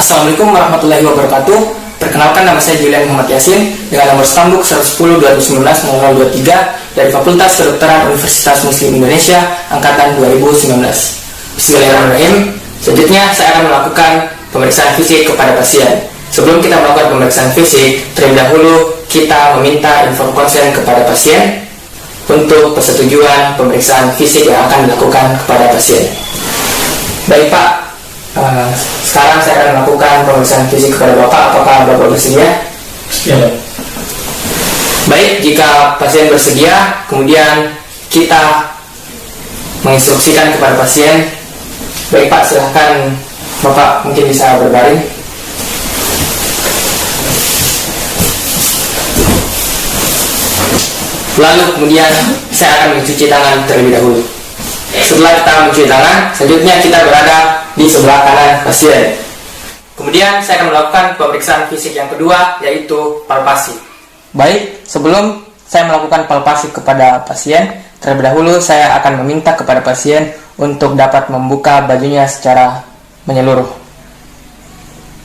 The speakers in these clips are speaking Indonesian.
Assalamualaikum warahmatullahi wabarakatuh. Perkenalkan, nama saya Julian Muhammad Yasin dengan nomor stambuk 110-2019-0023 dari Fakultas Kedokteran Universitas Muslim Indonesia Angkatan 2019. Bismillahirrahmanirrahim. Selanjutnya saya akan melakukan pemeriksaan fisik kepada pasien. Sebelum kita melakukan pemeriksaan fisik, terlebih dahulu kita meminta inform konsen kepada pasien untuk persetujuan pemeriksaan fisik yang akan dilakukan kepada pasien. Baik Pak, sekarang saya akan melakukan pemeriksaan fisik kepada Bapak. Apakah Bapak bersedia? Ya. Baik, jika pasien bersedia, kemudian kita menginstruksikan kepada pasien. Baik Pak, silahkan Bapak mungkin bisa berbaring. Lalu kemudian saya akan mencuci tangan terlebih dahulu. Setelah kita mencuci tangan, selanjutnya kita berada di sebelah kanan pasien. Kemudian saya akan melakukan pemeriksaan fisik yang kedua, yaitu palpasi. Baik, sebelum saya melakukan palpasi kepada pasien, terlebih dahulu saya akan meminta kepada pasien untuk dapat membuka bajunya secara menyeluruh.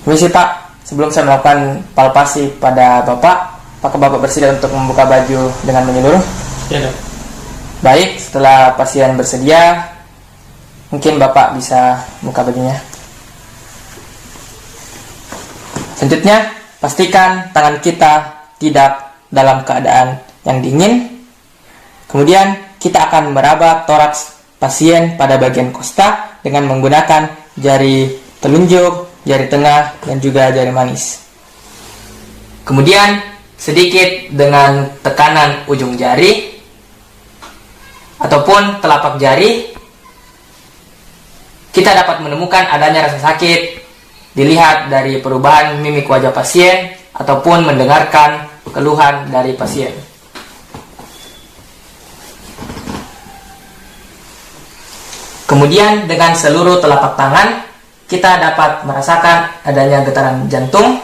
Permisi Pak, sebelum saya melakukan palpasi pada Bapak, apakah Bapak bersedia untuk membuka baju dengan menyeluruh? Ya. Baik, setelah pasien bersedia, mungkin Bapak bisa buka bajunya. Selanjutnya, pastikan tangan kita tidak dalam keadaan yang dingin. Kemudian, kita akan meraba toraks pasien pada bagian kosta dengan menggunakan jari telunjuk, jari tengah, dan juga jari manis. Kemudian, sedikit dengan tekanan ujung jari ataupun telapak jari, kita dapat menemukan adanya rasa sakit dilihat dari perubahan mimik wajah pasien ataupun mendengarkan keluhan dari pasien. Kemudian dengan seluruh telapak tangan, kita dapat merasakan adanya getaran jantung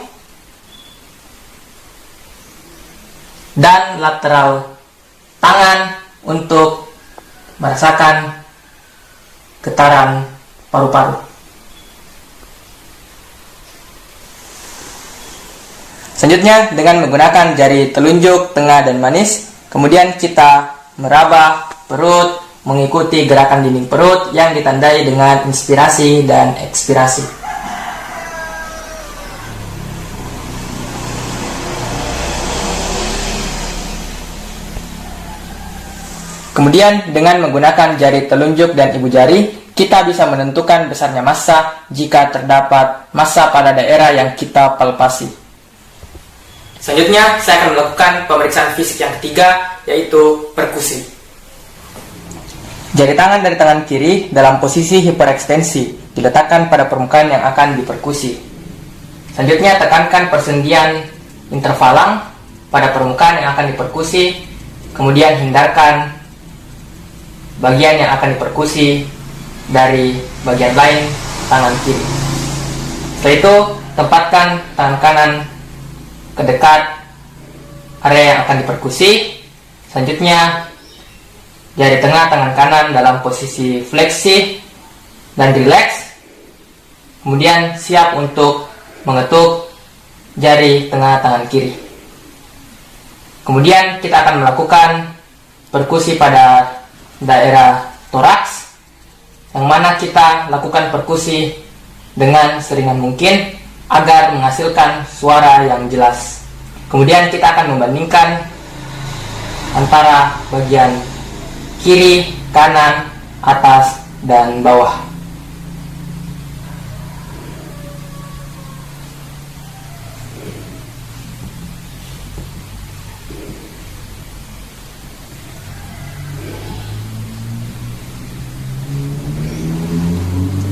dan lateral tangan untuk merasakan getaran paru-paru. Selanjutnya, dengan menggunakan jari telunjuk, tengah, dan manis, kemudian kita meraba perut mengikuti gerakan dinding perut yang ditandai dengan inspirasi dan ekspirasi. Kemudian dengan menggunakan jari telunjuk dan ibu jari, kita bisa menentukan besarnya massa jika terdapat massa pada daerah yang kita palpasi. Selanjutnya, saya akan melakukan pemeriksaan fisik yang ketiga, yaitu perkusi. Jari tangan dari tangan kiri dalam posisi hiperekstensi diletakkan pada permukaan yang akan diperkusi. Selanjutnya, tekankan persendian intervalang pada permukaan yang akan diperkusi, kemudian hindarkan bagian yang akan diperkusi dari bagian lain tangan kiri. Setelah itu, tempatkan tangan kanan ke dekat area yang akan diperkusi. Selanjutnya, jari tengah tangan kanan dalam posisi fleksi dan rileks. Kemudian siap untuk mengetuk jari tengah tangan kiri. Kemudian kita akan melakukan perkusi pada daerah toraks, yang mana kita lakukan perkusi dengan seringan mungkin agar menghasilkan suara yang jelas. Kemudian kita akan membandingkan antara bagian kiri, kanan, atas, dan bawah.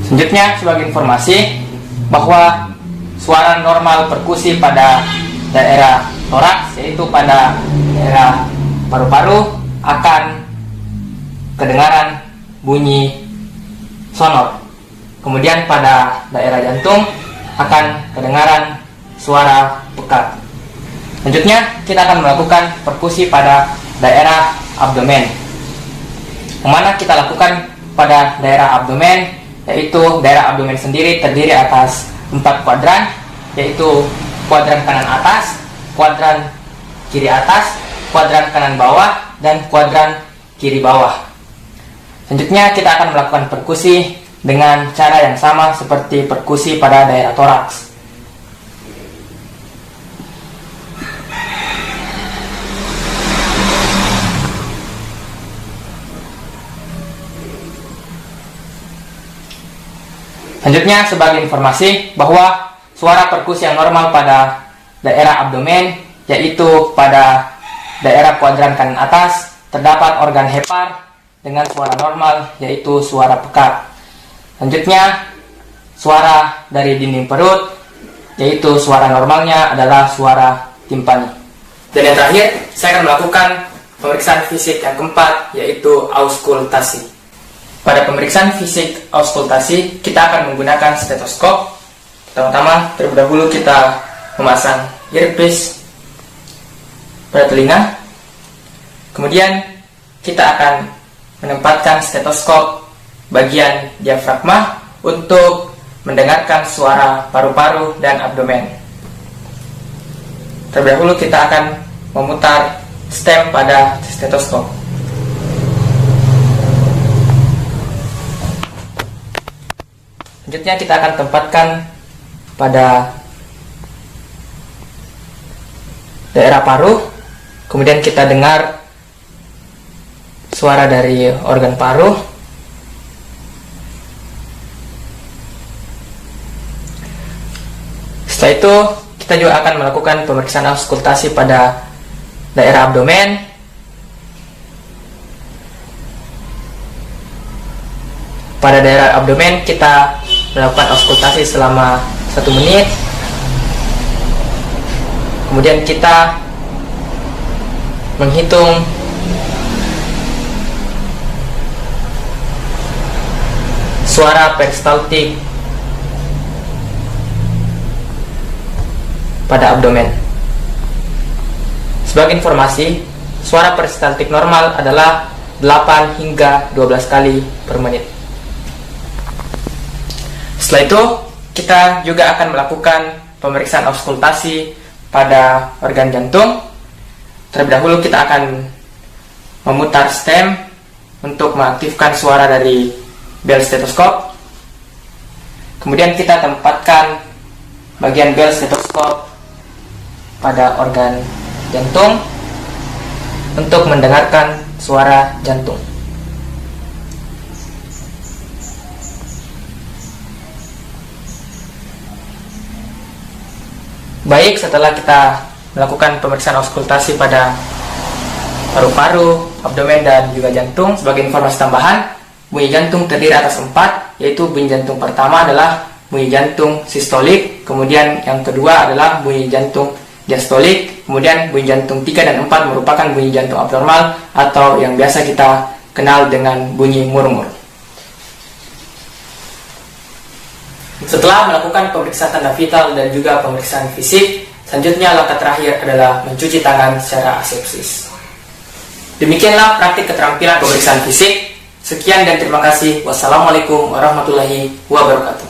Selanjutnya, sebagai informasi bahwa suara normal perkusi pada daerah toraks, yaitu pada daerah paru-paru, akan kedengaran bunyi sonor. Kemudian pada daerah jantung akan kedengaran suara pekat. Selanjutnya, kita akan melakukan perkusi pada daerah abdomen, yang mana kita lakukan pada daerah abdomen, yaitu daerah abdomen sendiri terdiri atas 4 kuadran, yaitu kuadran kanan atas, kuadran kiri atas, kuadran kanan bawah, dan kuadran kiri bawah. Selanjutnya kita akan melakukan perkusi dengan cara yang sama seperti perkusi pada daerah toraks. Selanjutnya, sebagai informasi bahwa suara perkusi yang normal pada daerah abdomen, yaitu pada daerah kuadran kanan atas, terdapat organ hepar dengan suara normal, yaitu suara pekat. Selanjutnya, suara dari dinding perut, yaitu suara normalnya adalah suara timpani. Dan yang terakhir, saya akan melakukan pemeriksaan fisik yang keempat, yaitu auskultasi. Pada pemeriksaan fisik auskultasi, kita akan menggunakan stetoskop. Pertama-tama, terlebih dahulu kita memasang earpiece pada telinga. Kemudian, kita akan menempatkan stetoskop bagian diafragma untuk mendengarkan suara paru-paru dan abdomen. Terlebih dahulu kita akan memutar stem pada stetoskop. Selanjutnya kita akan tempatkan pada daerah paru. Kemudian kita dengar suara dari organ paru. Setelah itu kita juga akan melakukan pemeriksaan auskultasi pada daerah abdomen. Pada daerah abdomen kita melakukan auskultasi selama 1 menit. Kemudian kita menghitung suara peristaltik pada abdomen. Sebagai informasi, suara peristaltik normal adalah 8 hingga 12 kali per menit. Setelah itu, kita juga akan melakukan pemeriksaan auskultasi pada organ jantung. Terlebih dahulu kita akan memutar stem untuk mengaktifkan suara dari bel stetoskop. Kemudian kita tempatkan bagian bel stetoskop pada organ jantung untuk mendengarkan suara jantung. Baik, setelah kita melakukan pemeriksaan auskultasi pada paru-paru, abdomen, dan juga jantung, sebagai informasi tambahan, bunyi jantung terdiri atas 4, yaitu bunyi jantung pertama adalah bunyi jantung sistolik, kemudian yang kedua adalah bunyi jantung diastolik, kemudian bunyi jantung 3 dan 4 merupakan bunyi jantung abnormal atau yang biasa kita kenal dengan bunyi murmur. Setelah melakukan pemeriksaan tanda vital dan juga pemeriksaan fisik, selanjutnya langkah terakhir adalah mencuci tangan secara asepsis. Demikianlah praktik keterampilan pemeriksaan fisik. Sekian dan terima kasih. Wassalamualaikum warahmatullahi wabarakatuh.